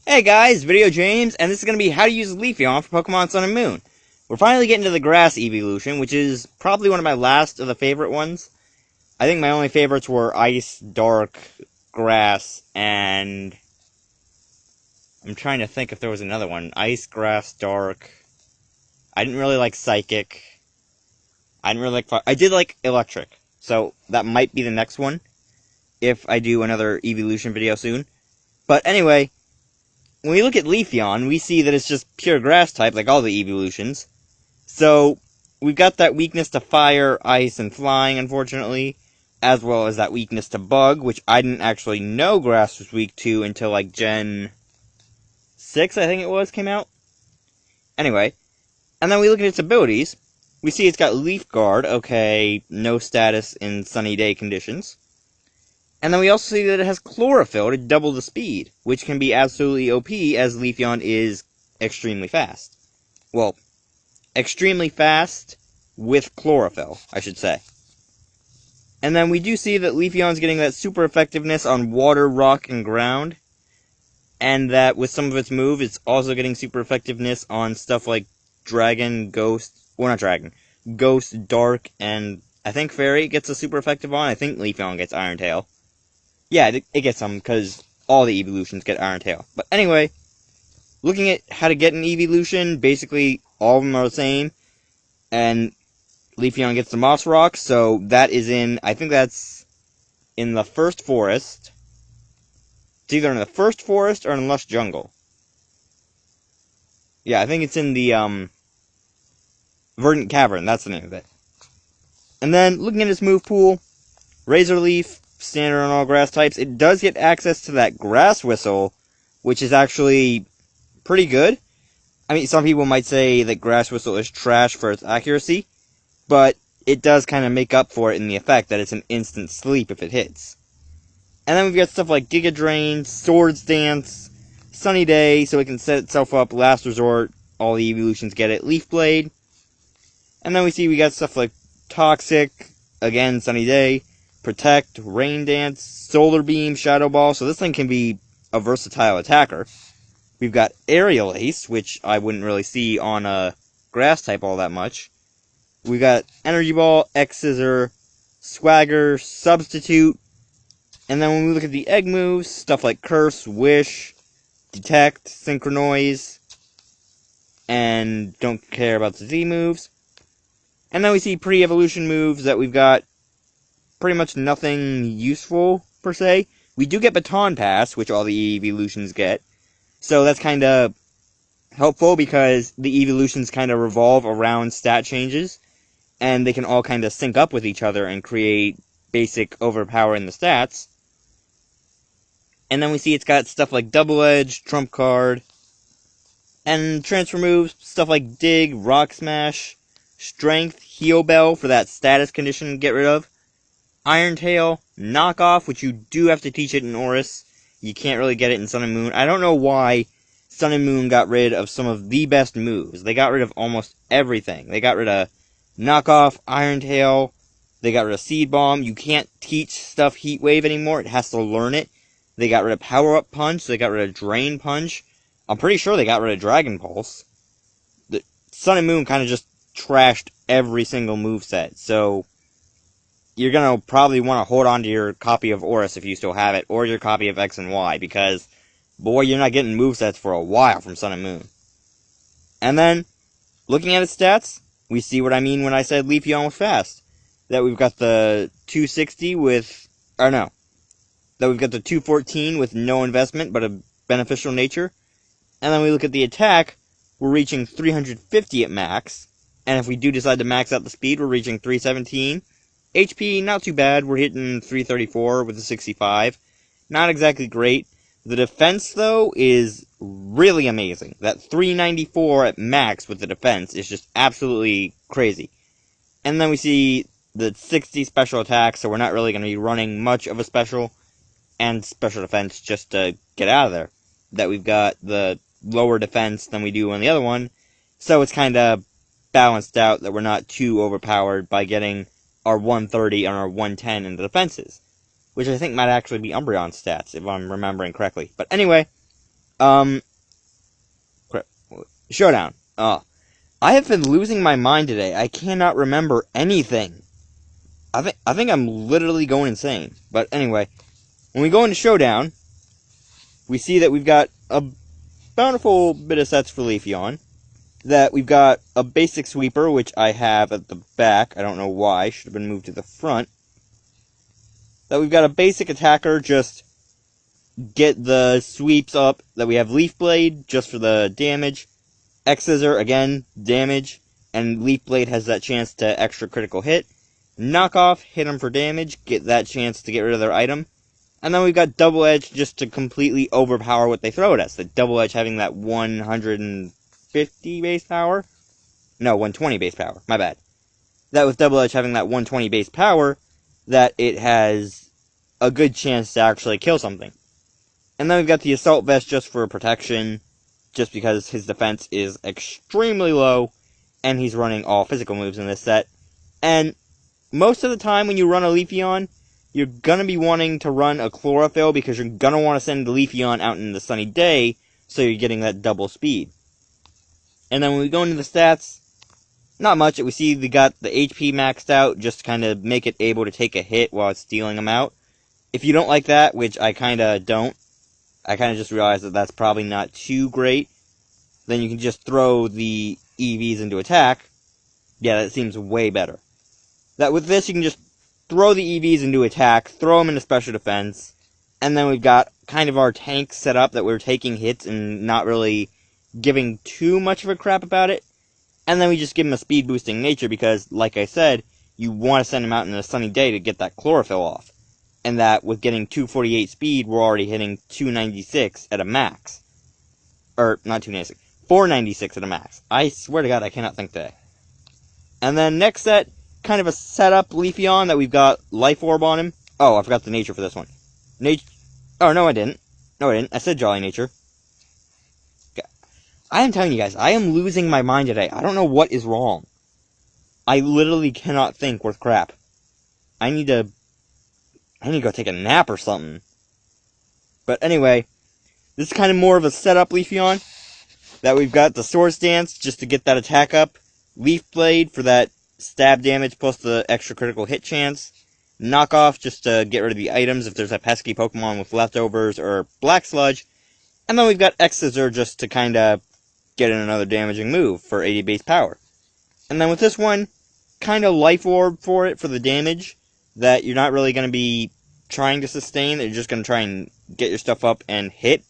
Hey guys, VideoJames, and this is going to be how to use Leafeon for Pokemon Sun and Moon. We're finally getting to the Grass evolution, which is probably one of my last of the favorite ones. I think my only favorites were Ice, Dark, Grass, and I'm trying to think if there was another one. Ice, Grass, Dark. I didn't really like Psychic. I didn't really like Fire. I did like Electric, so that might be the next one if I do another evolution video soon. But anyway, when we look at Leafeon, we see that it's just pure grass type, like all the evolutions. So, we've got that weakness to fire, ice, and flying, unfortunately, as well as that weakness to bug, which I didn't actually know grass was weak to until, like, Gen 6, I think it was, came out. Anyway, and then we look at its abilities. We see it's got Leaf Guard, okay, no status in sunny day conditions. And then we also see that it has Chlorophyll to double the speed, which can be absolutely OP as Leafeon is extremely fast. Well, extremely fast with Chlorophyll, I should say. And then we do see that Leafeon's getting that super effectiveness on water, rock, and ground. And that with some of its moves, it's also getting super effectiveness on stuff like Dragon, Ghost, well not Dragon, Ghost, Dark, and I think Fairy gets a super effective on. I think Leafeon gets Iron Tail. Yeah, it gets some, because all the evolutions get Iron Tail. But anyway, looking at how to get an evolution, basically all of them are the same. And Leafeon gets the Moss Rock, so that is in, I think that's in the first forest. It's either in the first forest or in Lush Jungle. Yeah, I think it's in the, Verdant Cavern, that's the name of it. And then, looking at its move pool, Razor Leaf, standard on all grass types. It does get access to that Grass Whistle, which is actually pretty good. I mean, some people might say that Grass Whistle is trash for its accuracy, but it does kind of make up for it in the effect that it's an instant sleep if it hits. And then we've got stuff like Giga Drain, Swords Dance, Sunny Day, so it can set itself up, Last Resort, all the evolutions get it, Leaf Blade. And then we got stuff like Toxic, again, Sunny Day, Protect, Rain Dance, Solar Beam, Shadow Ball, so this thing can be a versatile attacker. We've got Aerial Ace, which I wouldn't really see on a grass type all that much. We've got Energy Ball, X-Scissor, Swagger, Substitute, and then when we look at the egg moves, stuff like Curse, Wish, Detect, Synchronize, and don't care about the Z moves. And then we see pre-evolution moves that we've got pretty much nothing useful, per se. We do get Baton Pass, which all the evolutions get. So that's kind of helpful because the evolutions kind of revolve around stat changes. And they can all kind of sync up with each other and create basic overpower in the stats. And then we see it's got stuff like Double Edge, Trump Card, and transfer moves, stuff like Dig, Rock Smash, Strength, Heal Bell for that status condition to get rid of. Iron Tail, Knockoff, which you do have to teach it in Oris. You can't really get it in Sun and Moon. I don't know why Sun and Moon got rid of some of the best moves. They got rid of almost everything. They got rid of Knockoff, Iron Tail, they got rid of Seed Bomb. You can't teach stuff Heat Wave anymore. It has to learn it. They got rid of Power Up Punch. They got rid of Drain Punch. I'm pretty sure they got rid of Dragon Pulse. The Sun and Moon kind of just trashed every single moveset. So you're going to probably want to hold on to your copy of Oris if you still have it, or your copy of X and Y, because, boy, you're not getting movesets for a while from Sun and Moon. And then, looking at its stats, we see what I mean when I said Leafeon was fast. That we've got the 260 with, that we've got the 214 with no investment, but a beneficial nature. And then we look at the attack, we're reaching 350 at max, and if we do decide to max out the speed, we're reaching 317. HP, not too bad. We're hitting 334 with a 65. Not exactly great. The defense, though, is really amazing. That 394 at max with the defense is just absolutely crazy. And then we see the 60 special attack, so we're not really going to be running much of a special and special defense just to get out of there. That we've got the lower defense than we do on the other one, so it's kind of balanced out that we're not too overpowered by getting our 130 and our 110 in the defenses, which I think might actually be Umbreon's stats, if I'm remembering correctly. But anyway, Crap. Showdown. I have been losing my mind today. I cannot remember anything. I think I'm literally going insane. But anyway, when we go into Showdown, we see that we've got a bountiful bit of sets for Leafeon. That we've got a basic sweeper, which I have at the back. I don't know why. Should have been moved to the front. That we've got a basic attacker, just get the sweeps up. That we have Leaf Blade, just for the damage. X-Scissor, again, damage. And Leaf Blade has that chance to extra critical hit. Knockoff, hit them for damage, get that chance to get rid of their item. And then we've got Double Edge just to completely overpower what they throw at us. The Double Edge having that 150 base power? No, 120 base power. My bad. That with Double Edge having that 120 base power, that it has a good chance to actually kill something. And then we've got the Assault Vest just for protection, just because his defense is extremely low, and he's running all physical moves in this set. And most of the time when you run a Leafeon, you're gonna be wanting to run a Chlorophyll because you're gonna want to send the Leafeon out in the sunny day, so you're getting that double speed. And then when we go into the stats, not much. We see we got the HP maxed out just to kind of make it able to take a hit while it's dealing them out. If you don't like that, which I kinda don't, I kinda just realized that that's probably not too great, then you can just throw the EVs into attack. Yeah, that seems way better. That with this, you can just throw the EVs into attack, throw them into special defense, and then we've got kind of our tank set up that we're taking hits and not really giving too much of a crap about it. And then we just give them a speed boosting nature because, like I said, you want to send them out in a sunny day to get that chlorophyll off. And that with getting 248 speed, we're already hitting 296 at a max. Or, not 296, 496 at a max. I swear to God, I cannot think today. And then next set, kind of a setup Leafeon that we've got Life Orb on him. Oh, I forgot the nature for this one. Oh, no, I didn't. I said Jolly Nature. I am telling you guys, I am losing my mind today. I don't know what is wrong. I literally cannot think worth crap. I need to go take a nap or something. But anyway, this is kind of more of a setup Leafeon. That we've got the Swords Dance just to get that attack up. Leaf Blade for that stab damage plus the extra critical hit chance. Knockoff just to get rid of the items if there's a pesky Pokemon with leftovers or Black Sludge. And then we've got X-Scissor just to kind of get in another damaging move for 80 base power. And then with this one, kind of Life Orb for it for the damage that you're not really going to be trying to sustain. You're just going to try and get your stuff up and hit.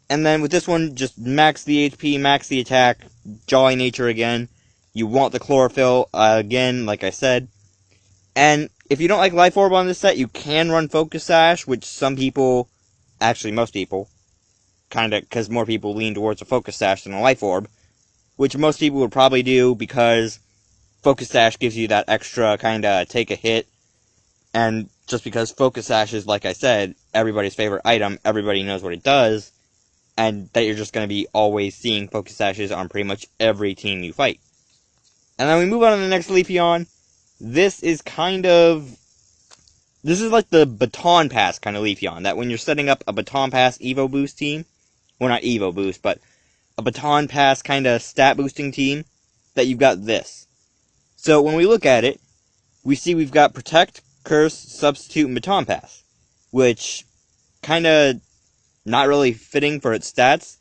And then with this one, just max the HP, max the attack, Jolly Nature again. You want the Chlorophyll again, like I said. And if you don't like Life Orb on this set, you can run Focus Sash, which some people, actually most people, kinda, because more people lean towards a Focus Sash than a Life Orb, which most people would probably do because Focus Sash gives you that extra kinda take a hit, and just because Focus Sash is, like I said, everybody's favorite item, everybody knows what it does, and that you're just going to be always seeing Focus Sashes on pretty much every team you fight. And then we move on to the next Leafeon. This is like the Baton Pass kind of Leafeon, that when you're setting up a Baton Pass Evo Boost team, well not Evo Boost, but a Baton Pass kind of stat boosting team, that you've got this. So when we look at it, we see we've got Protect, Curse, Substitute, and Baton Pass, which kind of not really fitting for its stats.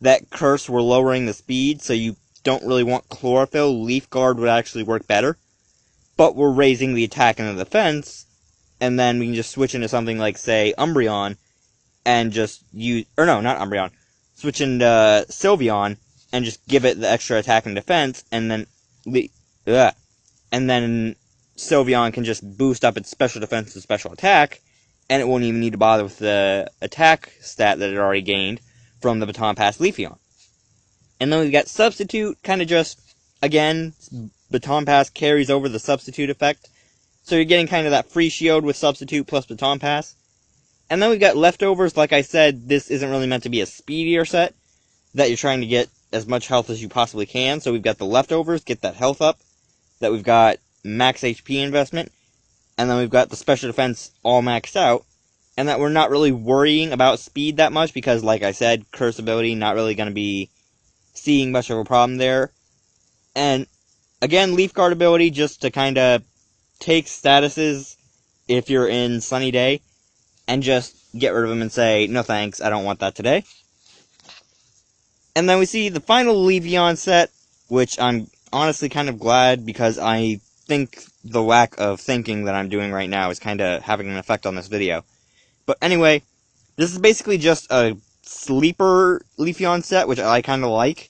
That Curse, we're lowering the speed, so you don't really want Chlorophyll. Leaf Guard would actually work better. But we're raising the attack and the defense, and then we can just switch into something like, say, Umbreon, and just use, or no, not Umbreon, switch into Sylveon, and just give it the extra attack and defense, and then, Sylveon can just boost up its special defense and special attack, and it won't even need to bother with the attack stat that it already gained from the Baton Pass Leafeon. And then we've got Substitute, kind of just, again, Baton Pass carries over the Substitute effect, so you're getting kind of that free shield with Substitute plus Baton Pass. And then we've got Leftovers. Like I said, this isn't really meant to be a speedier set, that you're trying to get as much health as you possibly can, so we've got the Leftovers, get that health up, that we've got max HP investment, and then we've got the special defense all maxed out, and that we're not really worrying about speed that much because, like I said, Curse ability, not really going to be seeing much of a problem there. And again, Leaf Guard ability, just to kind of take statuses if you're in Sunny Day, and just get rid of them and say, no thanks, I don't want that today. And then we see the final Leafeon set, which I'm honestly kind of glad, because I think the lack of thinking that I'm doing right now is kind of having an effect on this video. But anyway, this is basically just a sleeper Leafeon set, which I kind of like.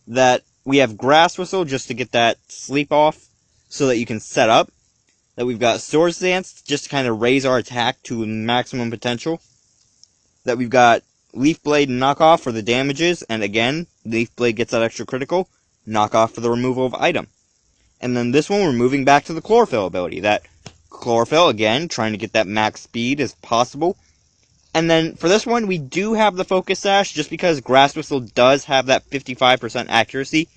That we have Grass Whistle just to get that sleep off, so that you can set up. That we've got Swords Dance just to kind of raise our attack to maximum potential. That we've got Leaf Blade Knockoff for the damages, and again, Leaf Blade gets that extra critical. Knockoff for the removal of item. And then this one, we're moving back to the Chlorophyll ability. That Chlorophyll, again, trying to get that max speed as possible. And then for this one, we do have the Focus Sash, just because Grass Whistle does have that 55% accuracy,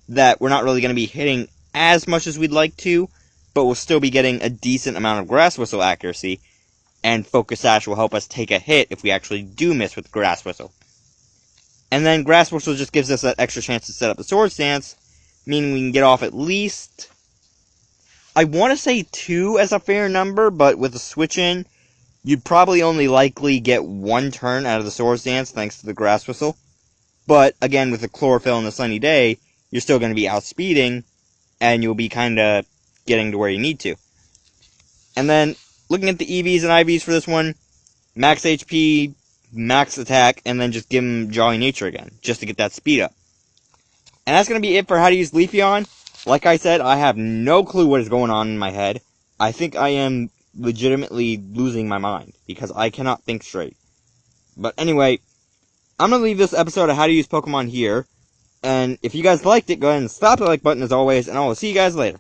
that we're not really going to be hitting as much as we'd like to, but we'll still be getting a decent amount of Grass Whistle accuracy, and Focus Sash will help us take a hit if we actually do miss with Grass Whistle. And then Grass Whistle just gives us that extra chance to set up the Sword Stance, meaning we can get off at least, I want to say 2 as a fair number, but with a switch in, you'd probably only likely get 1 turn out of the Sword Dance thanks to the Grass Whistle. But again, with the Chlorophyll and the Sunny Day, you're still going to be outspeeding, and you'll be kind of getting to where you need to. And then, looking at the EVs and IVs for this one, max HP, max attack, and then just give him Jolly Nature again, just to get that speed up. And that's going to be it for how to use Leafeon. Like I said, I have no clue what is going on in my head. I think I am legitimately losing my mind, because I cannot think straight. But anyway, I'm going to leave this episode of How to Use Pokemon here, and if you guys liked it, go ahead and slap the like button as always, and I will see you guys later.